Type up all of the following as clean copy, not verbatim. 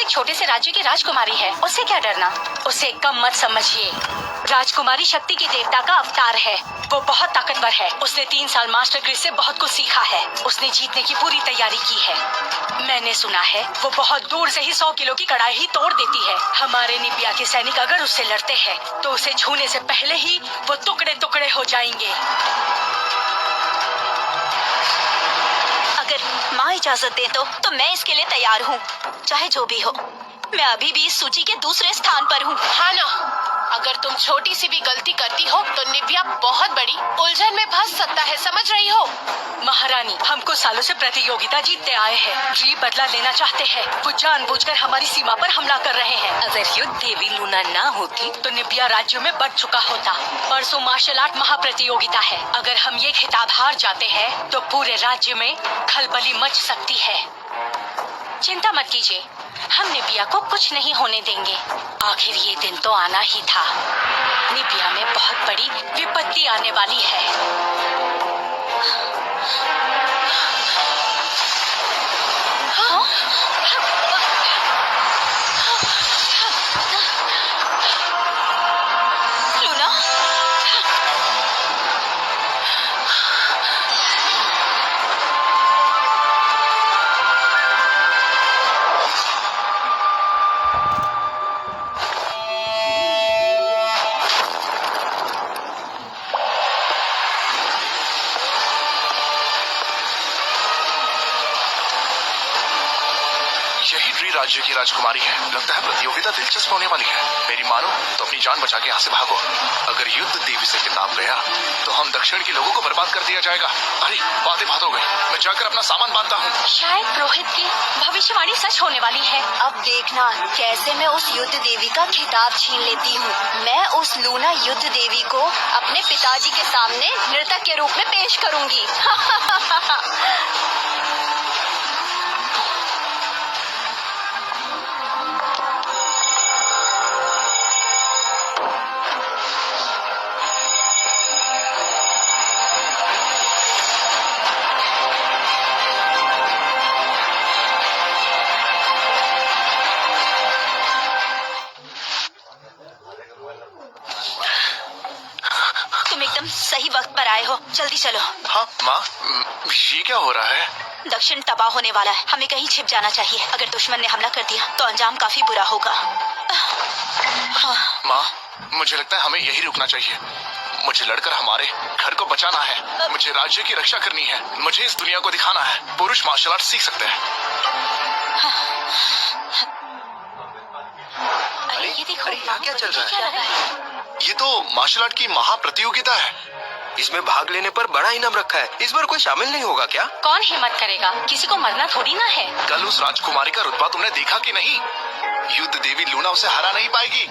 एक छोटे से राज्य की राजकुमारी है, उससे क्या डरना। उसे कम मत समझिए। राजकुमारी शक्ति के देवता का अवतार है। वो बहुत ताकतवर है। उसने 3 साल मास्टर क्रिस से बहुत कुछ सीखा है। उसने जीतने की पूरी तैयारी की है। मैंने सुना है वो बहुत दूर से ही 100 किलो की कड़ाई ही तोड़ देती है। हमारे निबिया के सैनिक अगर उससे लड़ते हैं तो उसे छूने से पहले ही वो टुकड़े टुकड़े हो जाएंगे। अगर माँ इजाजत दे तो मैं इसके लिए तैयार हूँ। चाहे जो भी हो, मैं अभी भी इस सूची के दूसरे स्थान पर हूँ। हाँ ना, अगर तुम छोटी सी भी गलती करती हो तो निबिया बहुत बड़ी उलझन में फंस सकता है, समझ रही हो? महारानी, हम कुछ सालों से प्रतियोगिता जीतते आए हैं। जी बदला लेना चाहते हैं। वो जानबूझकर हमारी सीमा पर हमला कर रहे हैं। अगर युद्ध देवी लूना ना होती तो निबिया राज्यों में बढ़ चुका होता। परसों मार्शल आर्ट महाप्रतियोगिता है। अगर हम ये खिताब हार जाते हैं तो पूरे राज्य में खलबली मच सकती है। चिंता मत कीजिए, हम निबिया को कुछ नहीं होने देंगे। आखिर ये दिन तो आना ही था। निबिया में बहुत बड़ी विपत्ति आने वाली है। लूना, यही ड्री राज्य की राजकुमारी है। लगता है प्रतियोगिता दिलचस्प होने वाली है। मेरी मानो तो अपनी जान बचा के यहाँ से भागो। अगर युद्ध देवी से खिताब गया तो हम दक्षिण के लोगों को बर्बाद कर दिया जाएगा। अरे बातें बात हो गई, मैं जाकर अपना सामान बांधता हूँ। शायद पुरोहित की भविष्यवाणी सच होने वाली है। अब देखना कैसे मैं उस युद्ध देवी का खिताब छीन लेती हूँ। मैं उस लूना युद्ध देवी को अपने पिताजी के सामने नर्तक के रूप में पेश करूंगी। तुम एकदम सही वक्त पर आए हो, जल्दी चलो। हाँ माँ, ये क्या हो रहा है? दक्षिण तबाह होने वाला है। हमें कहीं छिप जाना चाहिए। अगर दुश्मन ने हमला कर दिया तो अंजाम काफी बुरा होगा। माँ, मुझे लगता है हमें यही रुकना चाहिए। मुझे लड़कर हमारे घर को बचाना है। मुझे राज्य की रक्षा करनी है। मुझे इस दुनिया को दिखाना है पुरुष मार्शल आर्ट सीख सकते हैं। अरे ये देखो, यहाँ क्या चल रहा है? ये तो मार्शल आर्ट की महाप्रतियोगिता है। इसमें भाग लेने पर बड़ा इनाम रखा है। इस बार कोई शामिल नहीं होगा क्या? कौन हिम्मत करेगा? किसी को मरना थोड़ी ना है। कल उस राजकुमारी का रुतबा तुमने देखा कि नहीं? युद्ध देवी लूना उसे हरा नहीं पाएगी।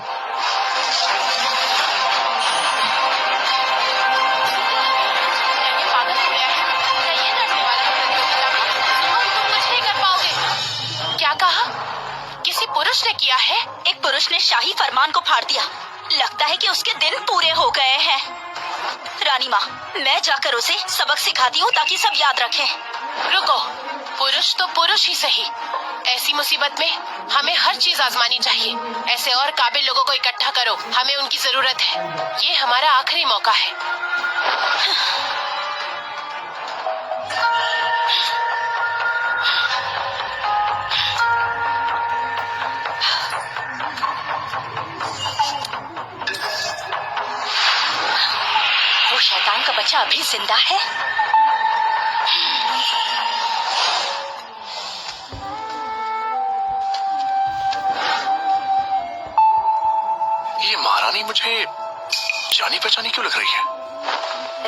पागल हो गया है? क्या ये लड़ने वाला है प्रतियोगिता में? सुमन, तुम कुछ नहीं कर पाओगे। क्या कहा? किसी पुरुष ने किया है? एक पुरुष ने शाही फरमान को फाड़ दिया। लगता है कि उसके दिन पूरे हो गए हैं। रानी माँ, मैं जाकर उसे सबक सिखाती हूँ ताकि सब याद रखें। रुको, पुरुष तो पुरुष ही सही। ऐसी मुसीबत में हमें हर चीज आजमानी चाहिए। ऐसे और काबिल लोगों को इकट्ठा करो, हमें उनकी जरूरत है। ये हमारा आखिरी मौका है। वो शैतान का बच्चा अभी जिंदा है। ये महारानी मुझे जानी पहचानी क्यों लग रही है?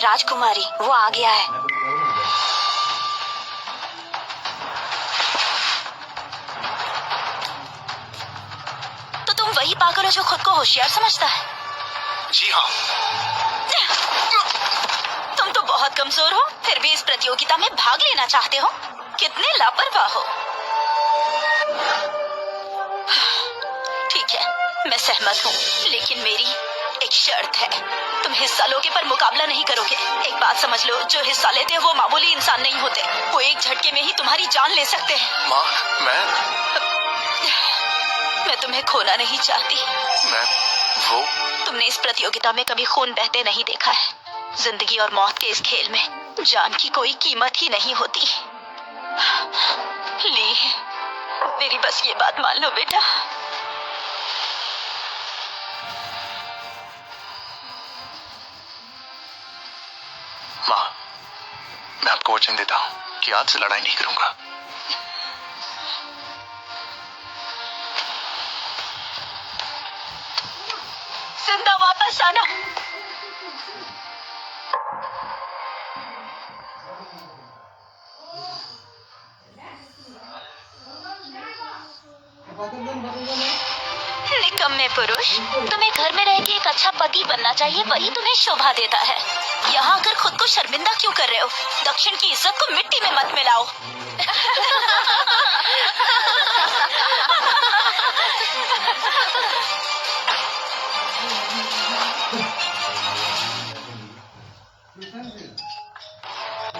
राजकुमारी, वो आ गया है। तो तुम वही पागल हो जो खुद को होशियार समझता है। जी हाँ। तुम तो बहुत कमजोर हो, फिर भी इस प्रतियोगिता में भाग लेना चाहते हो। कितने लापरवाह हो। ठीक है, मैं सहमत हूँ, लेकिन मेरी एक शर्त है। तुम हिस्सा लोगे पर मुकाबला नहीं करोगे। एक बात समझ लो, जो हिस्सा लेते हैं वो मामूली इंसान नहीं होते। वो एक झटके में ही तुम्हारी जान ले सकते हैं। माँ, मैं तुम्हें खोना नहीं चाहती। मैं वो तुमने इस प्रतियोगिता में कभी खून बहते नहीं देखा है। जिंदगी और मौत के इस खेल में जान की कोई कीमत ही नहीं होती। ली, मेरी बस ये बात मान लो बेटा। माँ, मैं आपको वचन देता हूँ कि आज से लड़ाई नहीं करूंगा। जिंदा वापस आना। निकम्मे पुरुष, तुम्हें घर में रह के एक अच्छा पति बनना चाहिए, वही तुम्हें शोभा देता है। यहाँ आकर खुद को शर्मिंदा क्यों कर रहे हो? दक्षिण की इज्जत को मिट्टी में मत मिलाओ।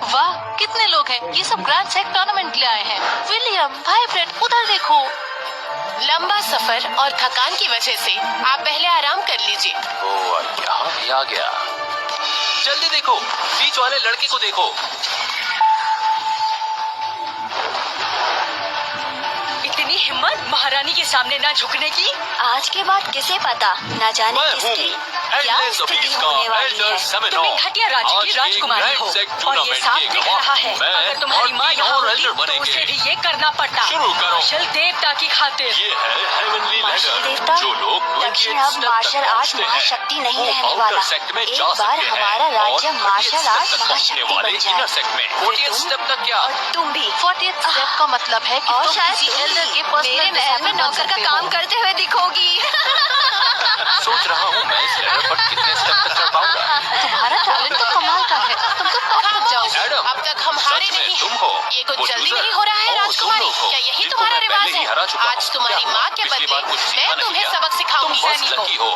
वाह, कितने लोग हैं। ये सब ग्रैंड सेक टूर्नामेंट के लिए आए हैं। विलियम, भाई ब्रेड, उधर देखो। लंबा सफर और थकान की वजह से आप पहले आराम कर लीजिए। यहाँ भी आ गया। जल्दी देखो, बीच वाले लड़के को देखो। इतनी हिम्मत महारानी के सामने ना झुकने की। आज के बाद किसे पता, न जाने मैं किसकी हूँ क्या एल्डर स्थिति जबीस का होने वाली एल्डर है। सेमिनॉर। तुम एक घटिया राज्य की आज राजकुमारी ग्रैंड हो सेक और ये टूर्नामेंट साफ के दिख गवाह रहा है। मैं अगर तुम्हारी और माँ तीन यहाँ और होती एल्डर तो उसे बनेंगे। भी ये करना पड़ता। शुरू करो। मार्शल देवता की खातिर। ये है हेवनली मार्शल लैडर। देवता, जो लोग दक्षिण अब मार्शल आर्ट महाशक्ति नहीं रहने वाला। एक बार हमारा राज्य मार्शल आर्ट महाशक्ति बन जाए। स्टेप तक क्या? और तुम भी 40th स्टेप का मतलब है कि और तुम शायद किसी तुम एल्डर भी के पर्सनल मेरे महल में नौकर का काम करते हुए दिखोगी। सोच रहा हूँ मैं इस लैडर पर कितने स्टेप तक चढ़ पाऊंगा। तुम्हारा टैलेंट तो कमाल का है। तुम तो टॉप तक जाओ। एडम, अब तक हम हारे सच में नहीं तुम हैं। हो। ये कुछ वो जल्दी loser। नहीं हो रहा है ओह, राजकुमारी। तुम लोग हो। क्या यही जिनको तुम्हारा मैं रिवाज पहले ही है? हरा चुका आज हूँ। तुम्हारी क्या माँ के पिछली बदले बार कुछ सीखा मैं नहीं तुम्हें क्या? सबक सिखाऊंगी। तुम बस सैनिक हो। लकी हो।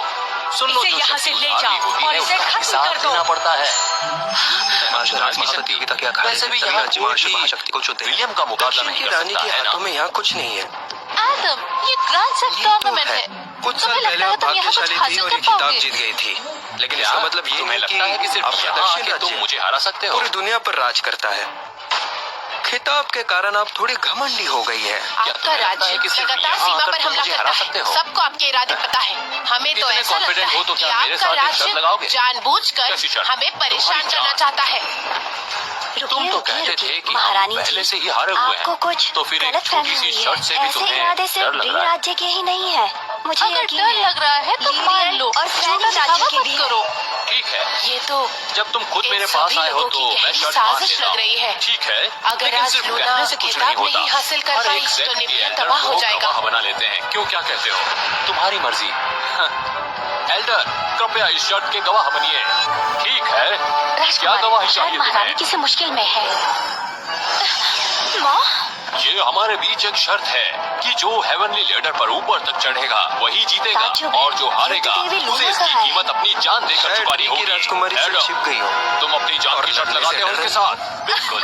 सुन लो, इसे जो यहाँ शक्ति से ले उधार जाओ ली होती और है, इसे उसका खत्म हिसाब कर दो। देना पड़ता है। मार्शल आर्ट महाप्रतियोगिता क्या खा वैसे भी यहाँ कोई मार्शल भी महाशक्ति को चुनते हैं। विलियम का मुकाबला दक्षिण नहीं की कर रानी सकता के है ना? हाथों में यहाँ कुछ नहीं है। एडम, ये ग्रैंड सेक ये तो टूर्नामेंट है। है। कुछ साल तुम्हें पहले लगता है आप तुम यहाँ कुछ भाग्यशाली थी हासिल और कर एक खिताब पाओगे? जीत गई थी, लेकिन क्या? इसका मतलब ये तुम्हें नहीं लगता है कि सिर्फ आपका यहाँ दक्षिण आके तुम राज्य मुझे हरा सकते हो? पूरी दुनिया पर राज करता है। खिताब के कारण आप थोड़ी घमंडी हो गई है। आपका तुम्हें लगता है राज्य कि सिर्फ लगातार यहाँ सीमा आकर पर तुम हमला मुझे करता हरा है। सकते हो? सबको आपके इरादे पता है। हमें तो इतने ऐसा लगता confident है हो तो कि क्या मेरे आपका साथ एक शर्त लगाओगे? राज्य जानबूझकर कैसी शर्त? हमें परेशान तुम्हारी करना जान। चाहता है। तुम तो कहते थे कि महारानी हम पहले जी, से ही हारे हुए आपको हैं। कुछ तो फिर एक गलत छोटी फहमी सी हुई शर्त से है। भी ऐसे तुम्हें इरादे डर सिर्फ लग बी रहा है। राज्य के ही नहीं है, मुझे अगर यकीन डर है। लग रहा है तो मान लीरियन लो, और झूठा सैनिक राज्य दिखावा के मत भी है। करो। ठीक है, ये तो जब तुम खुद इन मेरे पास सभी आए हो लोगों तो की मैं गहरी शर्त मान साजिश लेता लग रही है। हूँ। ठीक है, अगर लेकिन आज सिर्फ लूना कहने से कुछ खिताब नहीं होता। नहीं हासिल कर हर पाई एक तो सेक्ट के निबिया एल्डर तबाह हो को जाएगा। गवाह बना लेते हैं। क्यों, क्या कहते हो? तुम्हारी मर्जी। एल्डर, कृपया इस शर्त के गवाह बनिए। ठीक है, क्या गवाही चाहिए महारानी तुम्हें? किसी मुश्किल में है। माँ, ये हमारे बीच एक शर्त है कि जो हेवनली लेडर पर ऊपर तक चढ़ेगा वही जीतेगा, ताज्जुब है। और जो हारेगा युद्ध देवी लूना उसे इसकी कहाँ है? कीमत अपनी जान देकर शायद चुकानी की होगी। राजकुमारी से एडम, छिप गई हो। तुम अपनी जान और की शर्त लड़ने लगाते से हो डर उनके रही। साथ? बिल्कुल।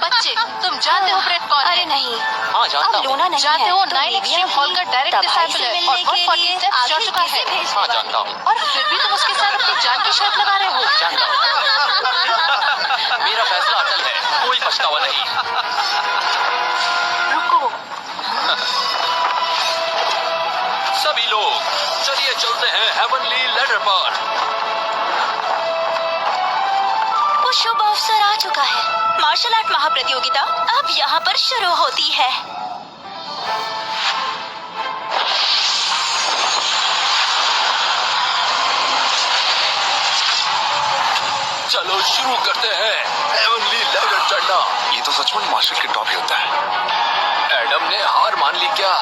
बच्चे, तुम जानते हो ब्रेड कौन अरे है? नहीं, हाँ, जानता अब हूँ। लूना नहीं जानते है हो, तो 9 लिबिया एक्सट्रीम हॉल का डायरेक्ट तबाही से डिसाइपल है मिलने और के 140 लिए स्टेप्स चढ़ आखिर चुका किसे है। भेजने हाँ, वाली जानता हूँ। और फिर भी तुम उसके साथ अपनी जान की शर्त लगा रहे हो। जानता हूँ। मेरा फैसला अटल है, कोई पछतावा नहीं। रुको, सभी लोग चलिए चलते हैं हेवनली लेडर पर। वो शुभ अवसर आ चुका है। मार्शल आर्ट महाप्रतियोगिता अब यहाँ पर शुरू होती है। चलो शुरू करते हैं हेवनली लेडर चढ़ना। ये तो सचमुच मार्शल के टॉप ही होता है। एडम ने हार मान ली क्या?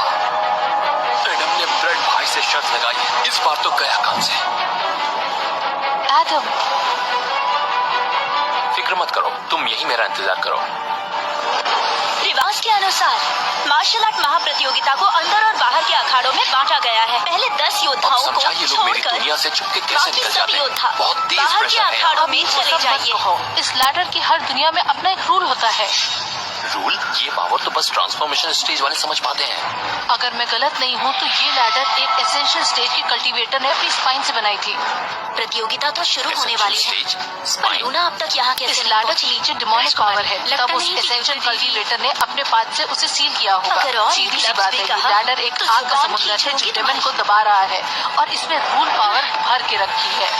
एडम ने ब्रेड भाई से शर्त लगाई, इस बार तो गया काम से। एडम, फिक्र मत करो, तुम यही मेरा इंतजार करो। रिवाज के अनुसार मार्शल आर्ट महाप्रतियोगिता को अंदर और बाहर के अखाड़ों में बांटा गया है। पहले 10 अब योद्धाओं को समझा ये लोग मेरी छोड़कर दुनिया से छुपके कैसे बाकी निकल सब जाते हैं। योद्धा बहुत तेज बाहर के प्रेशर है। अखाड़ों में वो चले सब मत जाइए। कहो। इस लैडर की हर दुनिया में अपना एक रूल होता है। रूल, ये पावर तो बस ट्रांसफॉर्मेशन स्टेज वाले समझ पाते हैं। अगर मैं गलत नहीं हूँ तो ये लैडर एक एसेंशियल स्टेज के कल्टीवेटर ने अपनी स्पाइन से बनाई थी। प्रतियोगिता तो शुरू होने वाली है, स्टेज पर स्पाइन। लूना अब तक यहाँ इस कैसे लैडर पहुंची? के नीचे डिमोनिक पावर है, लगता तब उस नहीं कि एसेंशियल युद्ध देवी- कल्टीवेटर ने अपने पाद से उसे सील किया होगा। अगर और सीधी सी लफ्ज़ बात भी है, कहा, ये लैडर एक तो आग का जुबान समुद्र है खींच जो होगी डेमन को दबा रहा है और इसमें रूल पावर भर के रखी है।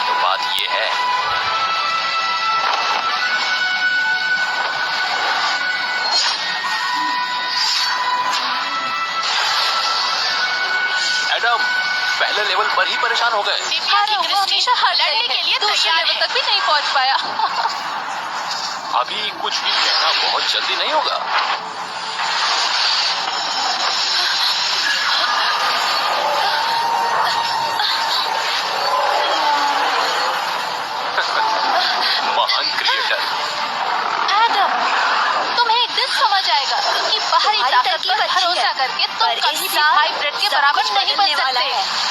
तो बात ये है, एडम पहले लेवल पर ही परेशान हो गए। निव्या की वो क्रिस्टीन हमेशा हारता लड़ने ही है, के लिए दूसरे तैयार लेवल है। तक भी नहीं पहुंच पाया। अभी कुछ भी कहना बहुत जल्दी नहीं होगा। महान क्रिएटर, एडम, तुम्हें एक दिन समझ आएगा कि बाहरी तुम्हारी ताकत तरकीब पर अच्छी भरोसा है, करके तुम पर कभी इस भी साल भाई ब्रेड के सब बराबर कुछ नहीं बन बदलने वाला सकते। है।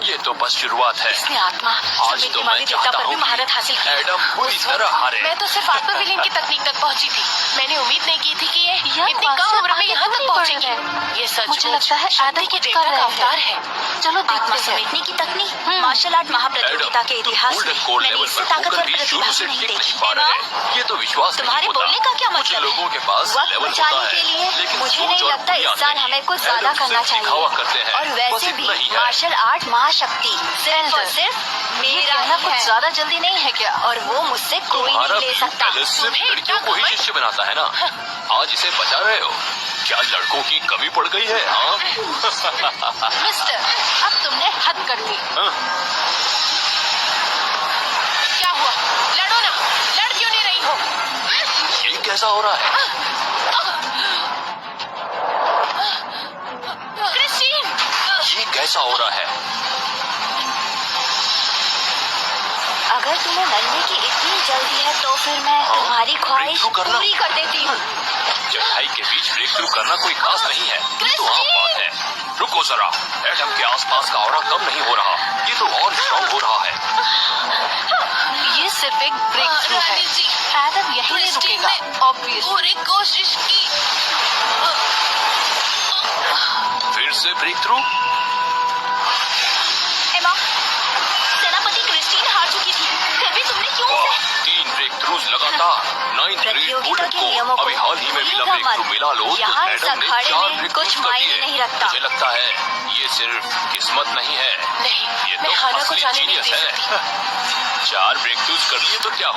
ये तो बस शुरुआत है। इसने आत्मा आज समेटने तो वाले मैं देवता चाहता पर भी हूँ महारत हासिल कि की। एडम पूरी तरह हारे। मैं तो सिर्फ आत्मविलीन की तकनीक तक पहुंची थी। मैंने उम्मीद नहीं की थी कि ये यह इतनी कम मास्टर उम्र में आगे यहाँ क्यों तक नहीं बढ़ पहुंचेंगे। रहे? ये सच मुझे लगता है शक्ति एडम के कुछ देवता कर का रहे अवतार हैं। है। चलो आत्मा देखते हैं। समेटने की तकनीक मार्शल आर्ट महाप्रतियोगिता के तुम इतिहास में गोल्डन कोड मैंने लेवल इससे पर होकर ताकतवर भी शुरू से प्रतिभा नहीं टिक नहीं देखी। पा रहे। ये तो विश्वास तुम्हारे नहीं होता। बोलने का क्या कुछ मतलब है? लोगों के पास वक्त लेवल बचाने होता के है, लिए लेकिन मुझे सोच नहीं और लगता इस बुनियाद साल नहीं। हमें कुछ ज्यादा एडम करना सिर्फ दिखावा चाहिए। करते हैं, और बस वैसे इतना भी ही है। मार्शल आर्ट महाशक्ति सिर्फ और एल्डर, सिर्फ ये मेरा कहना ही कुछ है ज्यादा जल्दी नहीं है क्या? और वो मुझसे कोई तुम्हारा नहीं ले व्यू सकता। पहले सिर्फ तुम्हें लड़कियों इतना को ही घमंड? शिष्य बनाता है ना। आज इसे बचा रहे हो? क्या लड़कों की कमी पड़ गई है? हाँ? मिस्टर, अब तुमने हद कर दी। हाँ? क्या हुआ? लड़ो ना, लड़ क्यों नहीं रही हो? ये कैसा हो रहा है? क्रिस्टीन, ये कैसा हो रहा है? अगर तुम्हें मरने की इतनी जल्दी है तो फिर मैं तुम्हारी ख्वाहिश breakthrough करना। पूरी कर देती हूँ। चढ़ाई के बीच ब्रेक थ्रू करना कोई खास नहीं है। ये तो आम बात है। रुको जरा, एडम के आसपास का ऑरा कम नहीं हो रहा, ये तो और स्ट्रांग हो रहा है। ये सिर्फ एक ब्रेक थ्रू है। रानी जी, एडम यही नहीं क्रिस्टीन रुकेगा, ने ऑब्वियस। पूरी कोशिश की। फिर से ब्रेक थ्रू? एमा, सेनापति क्रिस्टीन हार चुकी थी, फिर भी तुमने क्यों उसे 3 ब्रेक थ्रूज लगातार। 9th ग्रेड प्रतियोगिता गोल्डन के को नियमों को अभी हाल ही में मिला भूलिएगा ब्रेक थ्रू मत। मिला लो तो यहाँ इस एडम ने अखाड़े 4 में ब्रेक कुछ थ्रूज कर मायने दिए। नहीं रखता। मुझे लगता है ये सिर्फ किस्मत नहीं है, नहीं, ये मैं तो हाना को असली जाने नहीं जीनियस दे है। सकती। 4 ब्रेक थ्रूज कर लिए तो क्या